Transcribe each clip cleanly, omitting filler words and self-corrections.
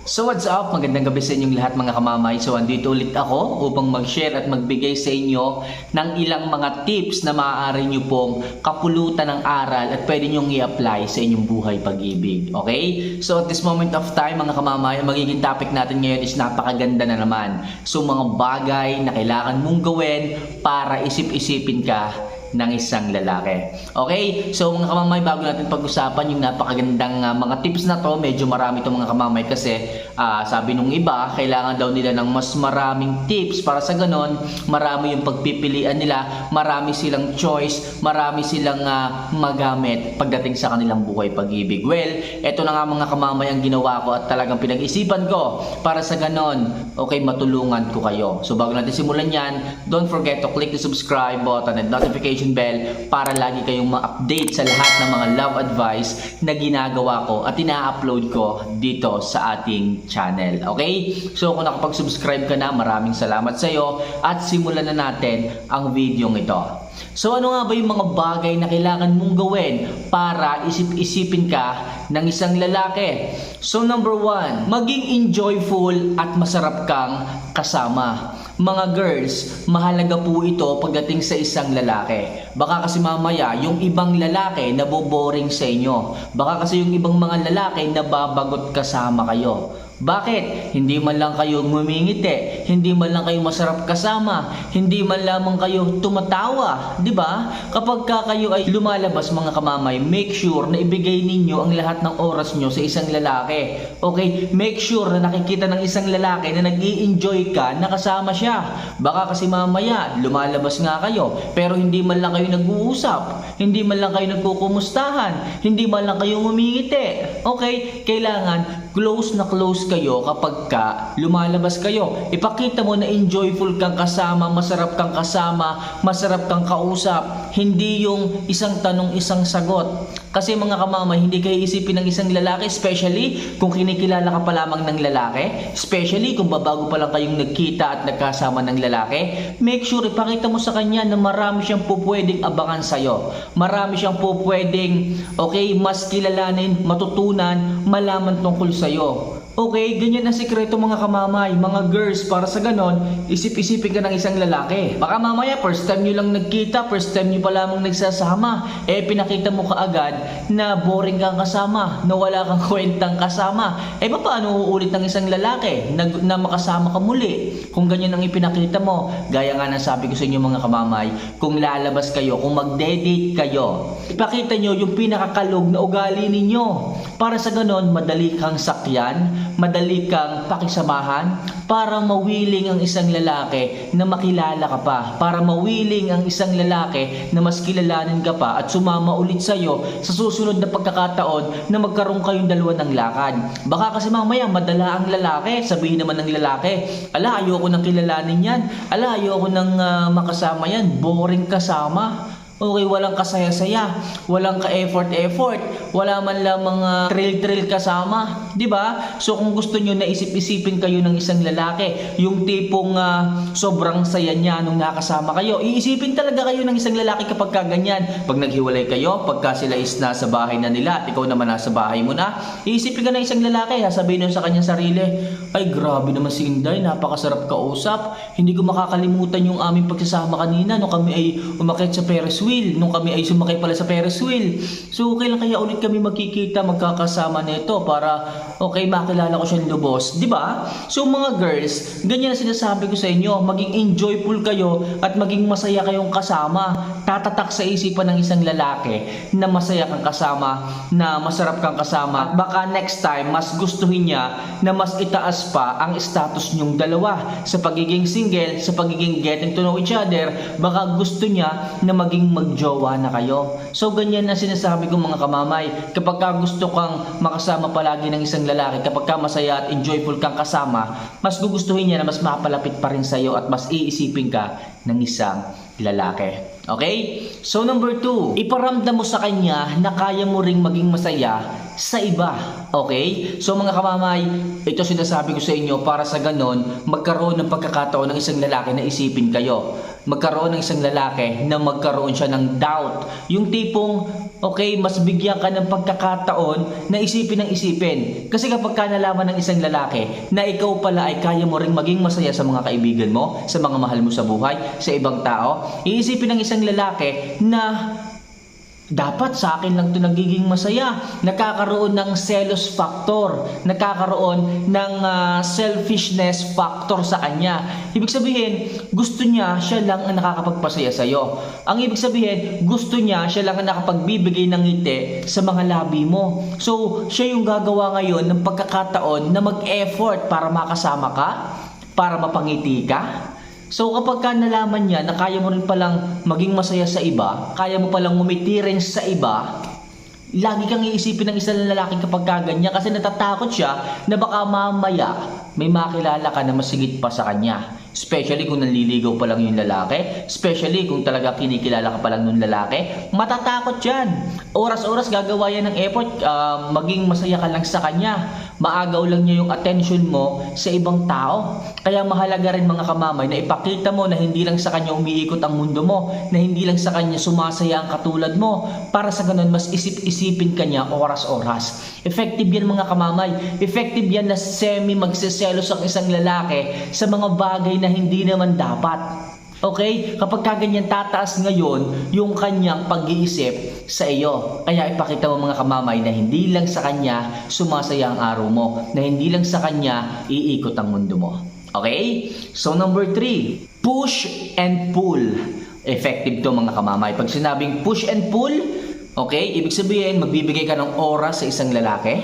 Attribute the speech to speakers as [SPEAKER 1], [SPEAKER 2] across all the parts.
[SPEAKER 1] So what's up? Magandang gabi sa inyong lahat mga kamamay. So andito ulit ako upang mag-share at magbigay sa inyo ng ilang mga tips na maaari nyo pong kapulutan ng aral at pwede nyong i-apply sa inyong buhay pag-ibig. Okay? So at this moment of time mga kamamay, ang magiging topic natin ngayon is napakaganda na naman. So mga bagay na kailangan mong gawin para isip-isipin ka ng isang lalaki. Okay? So mga kamamay, bago natin pag-usapan yung napakagandang mga tips na to, medyo marami itong mga kamamay kasi sabi nung iba, kailangan daw nila ng mas maraming tips para sa ganon, marami yung pagpipilian nila, marami silang choice, marami silang magamit pagdating sa kanilang buhay pag-ibig. Well, eto na nga mga kamamay ang ginawa ko at talagang pinag-isipan ko para sa ganon, okay, matulungan ko kayo. So bago natin simulan yan, don't forget to click the subscribe button and notification bell para lagi kayong ma-update sa lahat ng mga love advice na ginagawa ko at ina-upload ko dito sa ating channel. Okay? So kung nakapag-subscribe ka na, maraming salamat sa iyo at simulan na natin ang video ito. So ano nga ba yung mga bagay na kailangan mong gawin para isip-isipin ka ng isang lalaki? So number 1, maging enjoyful at masarap kang kasama. Mga girls, mahalaga po ito pagdating sa isang lalaki. Baka kasi mamaya, yung ibang lalaki naboboring sa inyo. Baka kasi yung ibang mga lalaki nababagot kasama kayo. Bakit? Hindi man lang kayo ngumingiti, hindi man lang kayo masarap kasama, hindi man lamang kayo tumatawa, 'di ba? Kapag kayo ay lumalabas mga kamamay, make sure na ibigay ninyo ang lahat ng oras nyo sa isang lalaki. Okay? Make sure na nakikita ng isang lalaki na nag-i-enjoy ka, nakasama siya. Baka kasi mamaya lumalabas nga kayo, pero hindi man lang kayo nag-uusap, hindi man lang kayo nagkukumustahan, hindi man lang kayo ngumingiti. Okay? Kailangan close na close kayo kapag lumalabas kayo. Ipakita mo na enjoyful kang kasama, masarap kang kasama, masarap kang kausap. Hindi yung isang tanong, isang sagot. Kasi mga kamamay, hindi kayo isipin ng isang lalaki, especially kung kinikilala ka pa lamang ng lalaki, especially kung babago pa lang kayong nagkita at nagkasama ng lalaki. Make sure ipakita mo sa kanya na marami siyang pupwedeng abangan sa'yo. Marami siyang pupwedeng, okay, mas kilalanin, matutunan, malaman tungkol sa'yo. Okay, ganyan ang sikreto mga kamamay, mga girls, para sa ganon, isip-isipin ka ng isang lalaki. Baka mamaya, first time nyo lang nagkita, first time nyo pa lamang nagsasama, pinakita mo kaagad na boring kang kasama, na wala kang kwentang kasama. Paano uulit ng isang lalaki na makasama ka muli? Kung ganyan ang ipinakita mo, gaya nga ng sabi ko sa inyo mga kamamay, kung lalabas kayo, kung magde-date kayo, ipakita nyo yung pinakakalog na ugali ninyo. Para sa ganon, madali kang sakyan, madali kang pakisamahan, para mawiling ang isang lalaki na makilala ka pa, para mawiling ang isang lalaki na mas kilalanin ka pa at sumama ulit sa'yo sa susunod na pagkakataon na magkaroon kayong dalawa ng lakad. Baka kasi mamaya madala ang lalaki, sabihin naman ng lalaki, ala ayoko nang kilalanin yan, ala ayoko nang makasama yan, boring kasama. Okay, walang kasaya-saya, walang ka-effort-effort, wala man lang mga thrill-thrill kasama, 'di ba? So kung gusto niyo na isip-isipin kayo ng isang lalaki, yung tipong sobrang saya niya nung nakasama kayo, iisipin talaga kayo ng isang lalaki kapag ganyan. Pag naghiwalay kayo, pagka sila is nasa bahay na nila at ikaw naman nasa bahay mo na, iisipin ka ng isang lalaki, sabihin mo sa kanyang sarili, ay grabe naman si Inday, napakasarap kausap. Hindi ko makakalimutan yung aming pagsasama kanina nung kami ay umakyat sa Ferris wheel, nung kami ay sumakay pala sa Ferris wheel. So kailan kaya ulit kami magkikita, magkakasama nito para okay makilala ko siyang lubos, 'di ba? So mga girls, ganyan ang sinasabi ko sa inyo, maging enjoyful kayo at maging masaya kayong kasama. Tatatak sa isipan ng isang lalaki na masaya kang kasama, na masarap kang kasama. At baka next time mas gustuhin niya na mas itaas pa ang status niyong dalawa sa pagiging single, sa pagiging getting to know each other. Baka gusto niya na maging magjowa na kayo. So ganyan na sinasabi ko mga kamamay, kapag gusto kang makasama palagi ng isang lalaki, kapag masaya at enjoyful kang kasama, mas gugustuhin niya na mas mapalapit pa rin sa'yo at mas iisipin ka ng isang lalaki. Okay? So number 2, iparamdam mo sa kanya na kaya mo ring maging masaya sa iba. Okay? So mga kamamay, ito sinasabi ko sa inyo para sa ganon, magkaroon ng pagkakataon ng isang lalaki na isipin kayo. magkaroon ng isang lalaki na magkaroon siya ng doubt. Yung tipong, okay, mas bigyan ka ng pagkakataon na isipin ng isipin. Kasi kapag ka nalaman ng isang lalaki na ikaw pala ay kaya mo ring maging masaya sa mga kaibigan mo, sa mga mahal mo sa buhay, sa ibang tao, iisipin ng isang lalaki na dapat sa akin lang ito nagiging masaya. Nakakaroon ng selos factor, nakakaroon ng selfishness factor sa kanya. Ibig sabihin, gusto niya siya lang ang nakakapagpasaya sa iyo. Ang ibig sabihin, gusto niya siya lang ang nakapagbibigay ng ngiti sa mga labi mo. So, siya yung gagawa ngayon ng pagkakataon na mag-effort para makasama ka, para mapangiti ka. So kapag ka nalaman niya na kaya mo rin palang maging masaya sa iba, kaya mo palang ngumiti rin sa iba, lagi kang iisipin ng isang lalaki kapag kaganyan kasi natatakot siya na baka mamaya may makilala ka na masigit pa sa kanya. Especially kung nanliligaw pa lang yung lalaki, especially kung talaga kinikilala ka pa lang ng lalaki, matatakot yan. Oras-oras gagawa yan ng effort, maging masaya ka lang sa kanya. Maagaw lang niya yung attention mo sa ibang tao. Kaya mahalaga rin mga kamamay na ipakita mo na hindi lang sa kanya umiikot ang mundo mo, na hindi lang sa kanya sumasaya ang katulad mo, para sa ganun mas isip-isipin ka niya oras-oras. Effective yan mga kamamay. Effective yan na magseselos ang isang lalaki sa mga bagay na hindi naman dapat. Okay? Kapag kaganyan tataas ngayon yung kanyang pag-iisip sa iyo. Kaya ipakita mo mga kamamay na hindi lang sa kanya sumasaya ang araw mo, na hindi lang sa kanya iikot ang mundo mo. Okay? So number 3, push and pull. Effective to mga kamamay. Pag sinabing push and pull, okay, ibig sabihin magbibigay ka ng oras sa isang lalaki.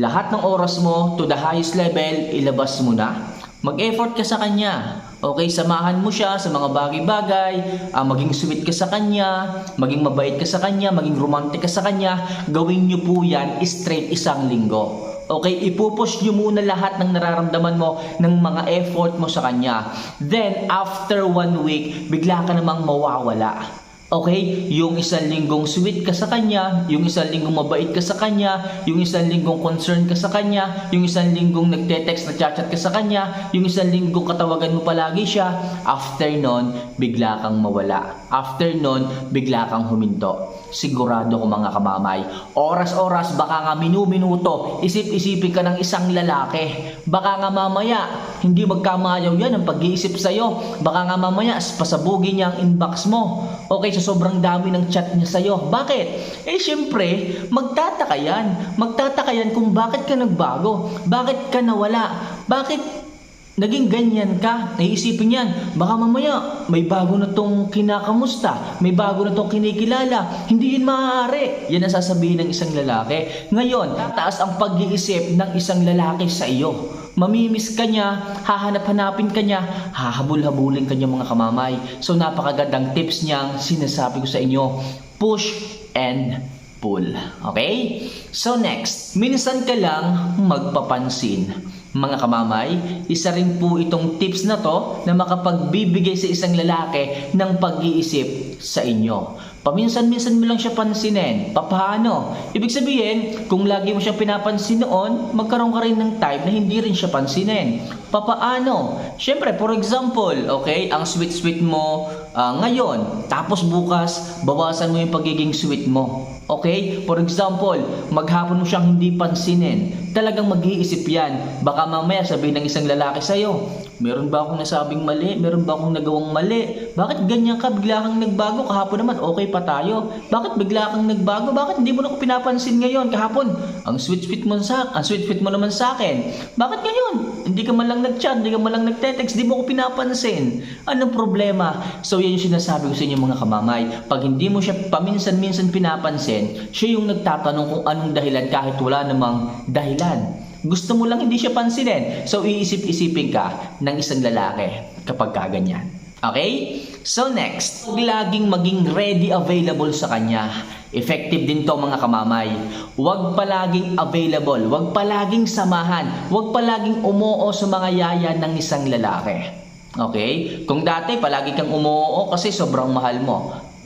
[SPEAKER 1] Lahat ng oras mo to the highest level, ilabas mo na. Mag-effort ka sa kanya. Okay, samahan mo siya sa mga bagay-bagay, maging sweet ka sa kanya, maging mabait ka sa kanya, maging romantic ka sa kanya. Gawin nyo po yan straight isang linggo. Okay, ipupush nyo muna lahat ng nararamdaman mo, ng mga effort mo sa kanya. Then, after 1 week, bigla ka namang mawawala. Okay, yung isang linggong sweet ka sa kanya, yung isang linggong mabait ka sa kanya, yung isang linggong concern ka sa kanya, yung isang linggong nagte-text, nagchat-chat ka sa kanya, yung isang linggong katawagan mo palagi siya, after nun, bigla kang mawala. After nun, bigla kang huminto. Sigurado ko mga kamamay, oras-oras, baka nga minu-minuto, isip-isipin ka ng isang lalaki. Baka nga mamaya, hindi magkamayaw yan ang pag-iisip sa'yo. Baka nga mamaya, pasabugin niya ang inbox mo. Okay, so sobrang dami ng chat niya sa'yo. Bakit? Eh syempre, magtataka yan. Magtataka yan kung bakit ka nagbago. Bakit ka nawala? Bakit naging ganyan ka? Naisipin yan, baka mamaya may bago na tong kinakamusta, may bago na tong kinikilala. Hindi yun maaari. Yan ang sasabihin ng isang lalaki. Ngayon, tataas ang pag-iisip ng isang lalaki sa iyo. Mamimiss ka niya, hahanap-hanapin ka niya, hahabol-habulin ka niya mga kamamay. So napakagandang tips niyang sinasabi ko sa inyo. Push and pull. Okay? So next, minsan ka lang magpapansin. Mga kamamay, isa rin po itong tips na to na makapagbibigay sa isang lalaki ng pag-iisip sa inyo. Paminsan-minsan mo lang siya pansinin. Paano? Ibig sabihin, kung lagi mo siyang pinapansin noon, magkaroon ka rin ng time na hindi rin siya pansinin. Paano? Siyempre, for example, okay, ang sweet-sweet mo ngayon, tapos bukas, bawasan mo yung pagiging sweet mo. Okay? For example, maghapon mo siyang hindi pansinin. Talagang mag-iisip yan. Baka mamaya sabihin ng isang lalaki sa'yo, meron ba akong nasabing mali? Meron ba akong nagawang mali? Bakit ganyan ka? Bigla kang nagbago. Kahapon naman, okay pa tayo. Bakit bigla kang nagbago? Bakit hindi mo na ako pinapansin ngayon? Kahapon, ang sweet-sweet mo naman sa akin. Bakit ngayon? Hindi ka man lang nag-chat, hindi ka man lang nagte-text, hindi mo ako pinapansin. Anong problema? So yan yung sinasabi ko sa inyo mga kamamay. Pag hindi mo siya paminsan-minsan pinapansin, siya yung nagtatanong kung anong dahilan kahit wala namang dahilan. Gusto mo lang hindi siya pansinin. So iisip-isipin ka ng isang lalaki kapag kaganyan. Okay? So next, laging maging ready available sa kanya. Effective din to mga kamamay. Huwag palaging available, huwag palaging samahan, huwag palaging umuo sa mga yaya ng isang lalaki. Okay? Kung dati palagi kang umuo kasi sobrang mahal mo.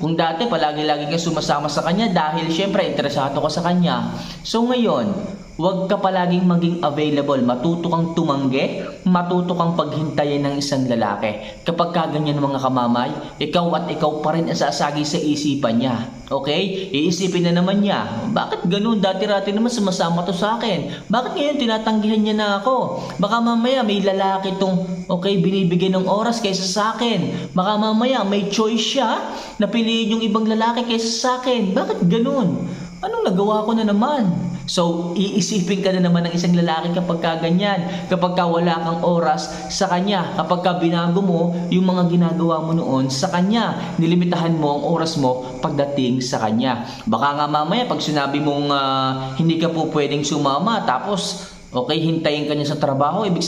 [SPEAKER 1] Kung dati palagi-lagi kang sumasama sa kanya dahil syempre interesado ka sa kanya. So ngayon, Huwag ka palaging maging available. Matuto kang tumanggi, matuto kang paghintayin ng isang lalaki. Kapag kaganyan mga kamamay, ikaw at ikaw pa rin ang sasagi sa isipan niya. Okay? Iisipin na naman niya, bakit ganun? Dati-rati naman sumasama to sa akin. Bakit ngayon tinatanggihan niya na ako? Baka mamaya may lalaki tong binibigay ng oras kaysa sa akin. Baka mamaya may choice siya na piliin yung ibang lalaki kaysa sa akin. Bakit ganun? Anong nagawa ko na naman? So, iisipin ka na naman ng isang lalaki kapag ka ganyan. Kapag ka wala kang oras sa kanya. Kapag ka binago mo yung mga ginagawa mo noon sa kanya. Nilimitahan mo ang oras mo pagdating sa kanya. Baka nga mamaya pag sinabi mong hindi ka po pwedeng sumama, tapos hintayin ka niya sa trabaho. Ibig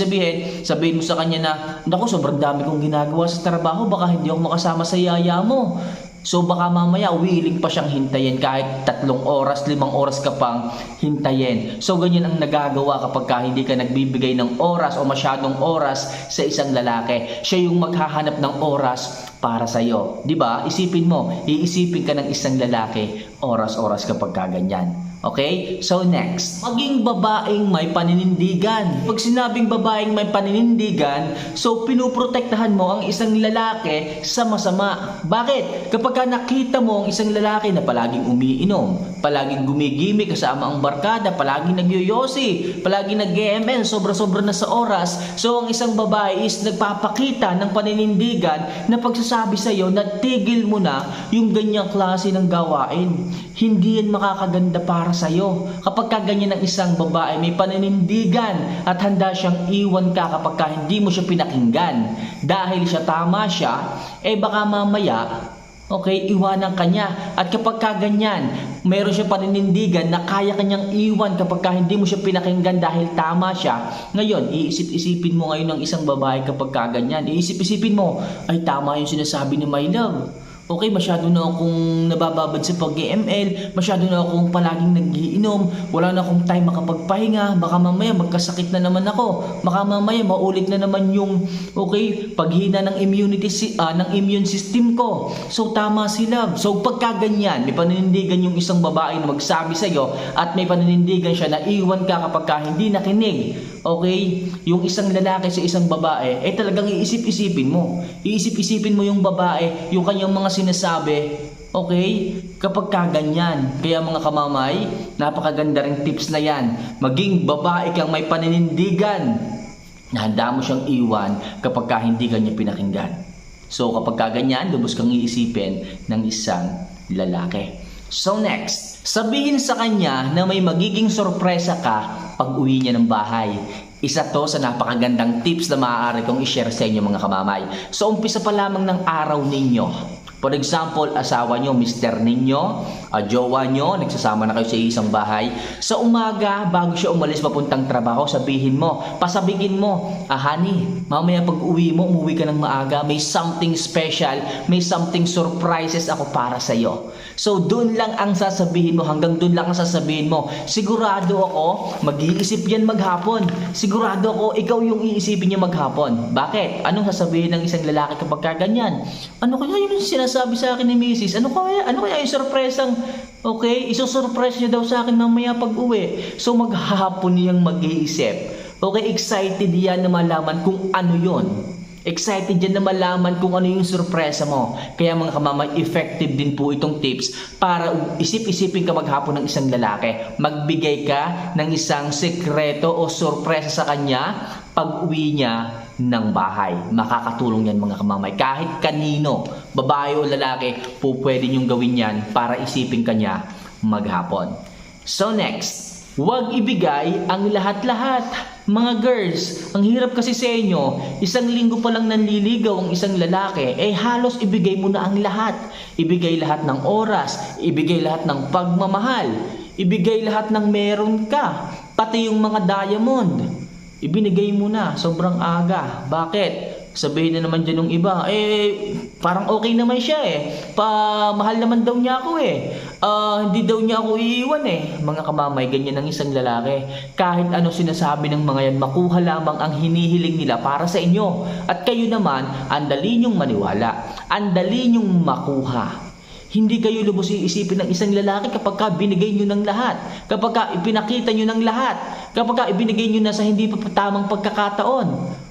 [SPEAKER 1] sabihin mo sa kanya na, naku, sobrang dami kong ginagawa sa trabaho, baka hindi ako makasama sa yaya mo. So baka mamaya willing pa siyang hintayin kahit 3 oras, 5 oras ka pang hintayin. So ganyan ang nagagawa kapag hindi ka nagbibigay ng oras o masyadong oras sa isang lalaki. Siya yung maghahanap ng oras para sa iyo. 'Di ba? Isipin mo, iisipin ka ng isang lalaki oras-oras kapag ganyan. Okay? So next, maging babaeng may paninindigan. Pag sinabing babaeng may paninindigan, so pinuprotektahan mo ang isang lalaki sa masama. Bakit? Kapag nakita mo ang isang lalaki na palaging umiinom, palaging gumigimi kasama ang barkada, palaging nagyoyosi, palaging nag-GML, sobra-sobra na sa oras, so ang isang babae is nagpapakita ng paninindigan na pagsasabi sa iyo na tigil mo na yung ganyang klase ng gawain. Hindi yan makakaganda para sa iyo. Kapag ganyan ang isang babae, may paninindigan at handa siyang iwan ka kapag hindi mo siya pinakinggan. Dahil tama siya, baka mamaya, iwanan ka niya. At kapag ganyan, mayroon siya paninindigan na kaya kanyang iwan kapag hindi mo siya pinakinggan dahil tama siya. Ngayon, iisip-isipin mo ngayon ng isang babae kapag ganyan. Iisip-isipin mo, ay tama yung sinasabi ni my love. Masyado na akong nabababad sa pag-ML, masyado na akong palaging nagiinom, wala na akong time makapagpahinga, baka mamaya magkasakit na naman ako, baka mamaya maulit na naman yung paghina ng immune system ko. So tama si love. So pagka ganyan, may paninindigan yung isang babae na magsabi sa iyo at may paninindigan siya na iwan ka kapag hindi nakinig. Yung isang lalaki sa isang babae, talagang iisip-isipin mo. Iisip-isipin mo yung babae, yung kanyang mga sinasabi, kapag ganyan. Kaya mga kamamay, napakaganda ring tips na yan. Maging babae kang may paninindigan na handa mo siyang iwan kapag hindi ka niya pinakinggan. So kapag ganyan, lubos kang iisipin ng isang lalaki. So next, sabihin sa kanya na may magiging sorpresa ka pag uwi niya ng bahay. Isa to sa napakagandang tips na maaari kong i-share sa inyo mga kamamay. So umpisa pa lamang ng araw ninyo. For example, asawa nyo, mister ninyo, jowa nyo, nagsasama na kayo sa isang bahay. Sa umaga, bago siya umalis papuntang trabaho, sabihin mo, pasabigin mo, honey, mamaya pag uwi mo, umuwi ka ng maaga, may something special, may something surprises ako para sa iyo. So doon lang ang sasabihin mo, hanggang doon lang ang sasabihin mo. Sigurado ako, mag-iisip yan maghapon. Sigurado ako, ikaw yung iisipin niya maghapon. Bakit? Anong sasabihin ng isang lalaki kapag ganyan? Ano kaya yung sinasabi sa akin ni Mrs.? Ano kaya yung surpresang, isusurprise niya daw sa akin mamaya pag uwi. So maghapon niyang mag-iisip. Excited yan na malaman kung ano yon. Excited yan na malaman kung ano yung surpresa mo. Kaya mga kamamay, effective din po itong tips para isip-isipin ka maghapon ng isang lalaki. Magbigay ka ng isang sekreto o surpresa sa kanya pag uwi niya ng bahay. Makakatulong yan mga kamamay. Kahit kanino, babae o lalaki, po pwede niyong gawin yan para isipin ka niya maghapon. So next, huwag ibigay ang lahat-lahat. Mga girls, ang hirap kasi sa inyo, isang linggo pa lang nanliligaw ang isang lalaki, halos ibigay mo na ang lahat. Ibigay lahat ng oras, ibigay lahat ng pagmamahal, ibigay lahat ng meron ka, pati yung mga diamond. Ibinigay mo na, sobrang aga. Bakit? Sabihin na naman dyan ng iba, parang okay naman siya mahal naman daw niya ako hindi daw niya ako iiwan Mga kamamay, ganyan ang isang lalaki. Kahit ano sinasabi ng mga yan, makuha lamang ang hinihiling nila para sa inyo. At kayo naman, andali niyong maniwala, andali niyong makuha. Hindi kayo lubos iisipin ng isang lalaki kapag ka binigay nyo ng lahat. Kapag ka ipinakita nyo ng lahat. Kapag ka ibinigay nyo na sa hindi pa tamang pagkakataon.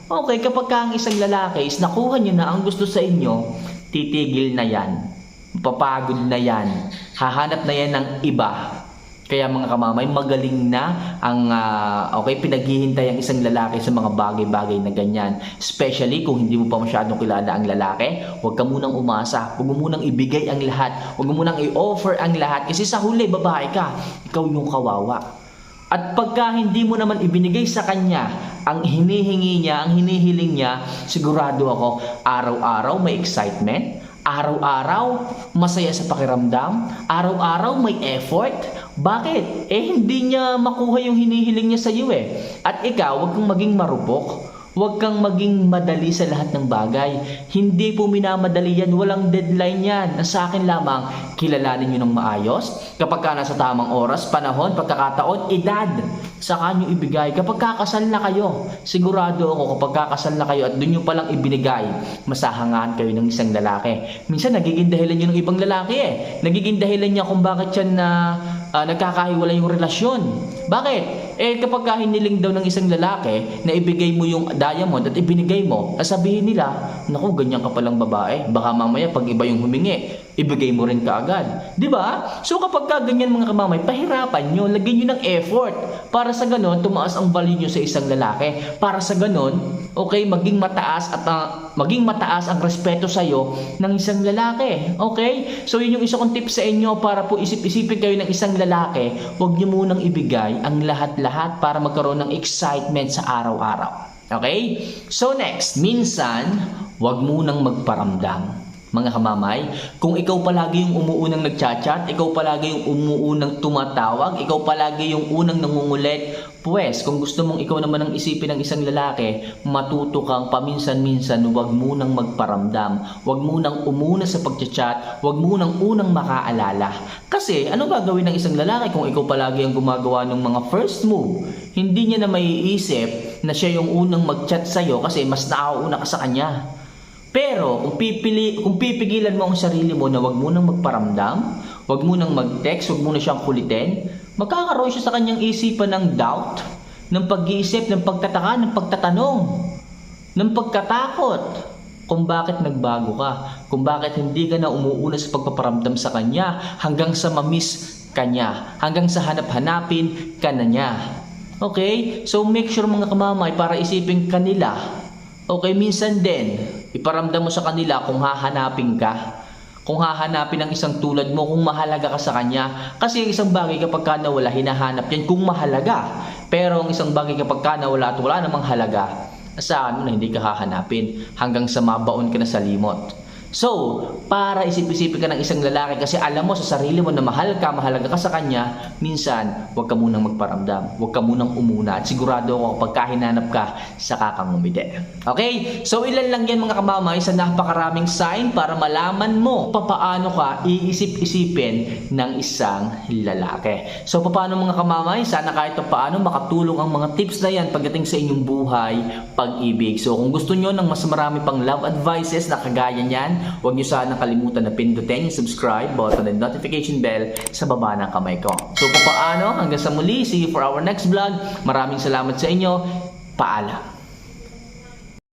[SPEAKER 1] Okay, kapag ka ang isang lalaki is nakuha nyo na ang gusto sa inyo, titigil na yan. Papagod na yan. Hahanap na yan ng iba. Kaya mga kamamay, magaling na ang pinaghihintay ang isang lalaki sa mga bagay-bagay na ganyan. Especially kung hindi mo pa masyadong kilala ang lalaki, huwag ka munang umasa. Huwag mo munang ibigay ang lahat. Huwag mo munang i-offer ang lahat. Kasi sa huli, babae ka. Ikaw yung kawawa. At pagka hindi mo naman ibinigay sa kanya ang hinihingi niya, ang hinihiling niya, sigurado ako, araw-araw may excitement. Araw-araw masaya sa pakiramdam. Araw-araw may effort. Bakit? Hindi niya makuha yung hinihiling niya sa iyo eh. At ikaw, huwag kang maging marupok. Huwag kang maging madali sa lahat ng bagay. Hindi po minamadali yan. Walang deadline yan. Sa akin lamang, kilalanin nyo ng maayos. Kapag ka nasa tamang oras, panahon, pagkakataon, edad, saka nyo ibigay. Kapag kakasal na kayo, sigurado ako kapag kakasal na kayo at doon nyo palang ibinigay, masahangaan kayo ng isang lalaki. Minsan nagiging dahilan nyo ng ibang lalaki eh. Nagiging dahilan niya kung bakit yan na nagkakahiwalay yung relasyon. Bakit? Kapag hiniling daw ng isang lalaki na ibigay mo yung diamond at ibinigay mo, sabihin nila, naku, ganyan ka palang babae. Baka mamaya pag iba yung humingi, ibigay mo rin kaagad. Diba? So kapag ganyan mga kamamay, pahirapan nyo, lagyan nyo ng effort. Para sa ganon, tumaas ang value nyo sa isang lalaki. Para sa ganon, okay, maging mataas ang respeto sa'yo ng isang lalaki. Okay? So yun yung isa kong tip sa inyo para po isip-isipin kayo ng isang lalaki, huwag nyo munang ibigay ang lahat-lahat para magkaroon ng excitement sa araw-araw. Okay? So next, minsan, huwag munang magparamdam. Mga kamamay, kung ikaw palagi yung umuunang nagchat-chat, ikaw palagi yung umuunang tumatawag, ikaw palagi yung unang nangungulit, pues kung gusto mong ikaw naman ang isipin ng isang lalaki, matuto kang paminsan-minsan, huwag munang magparamdam, huwag munang umuna sa pagchat-chat, huwag munang unang makaalala. Kasi ano gagawin ng isang lalaki kung ikaw palagi ang gumagawa ng mga first move? Hindi niya na maiisip na siya yung unang mag-chat sa'yo kasi mas nauuna ka sa kanya. Pero kung pipigilan mo ang sarili mo na wag mo nang magparamdam, wag mo nang mag-text, wag mo na siyang kulitin, magkakaroon siya sa kanyang isipan ng doubt, ng pag-iisip, ng pagtataka, ng pagtatanong, ng pagkatakot kung bakit nagbago ka, kung bakit hindi ka na umuuna sa pagpaparamdam sa kanya hanggang sa mamiss ka niya, hanggang sa hanap-hanapin ka na niya. Okay? So make sure mga kamamay para isipin kanila. Okay, minsan din, iparamdam mo sa kanila kung hahanapin ka. Kung hahanapin ng isang tulad mo, kung mahalaga ka sa kanya. Kasi ang isang bagay kapag ka nawala, hinahanap yan kung mahalaga. Pero ang isang bagay kapag ka nawala at wala namang halaga, saan mo na hindi ka hahanapin hanggang sa mabaon ka na sa limot. So, para isip-isipin ka ng isang lalaki kasi alam mo sa sarili mo na mahalaga ka sa kanya, minsan, huwag ka munang magparamdam, huwag ka munang umuna at sigurado ako kapag hinanap ka, saka kang umide. Okay? So, ilan lang yan mga kamamay sa napakaraming sign para malaman mo papaano ka iisip-isipin ng isang lalaki. So, paano mga kamamay? Sana kahit paano makatulong ang mga tips na yan pagdating sa inyong buhay, pag-ibig. So, kung gusto nyo ng mas marami pang love advices na kagaya niyan, huwag nyo sana kalimutan na pindutin yung subscribe button and notification bell sa baba ng kamay ko. So paano? Hanggang sa muli. See you for our next vlog. Maraming salamat sa inyo. Paalam.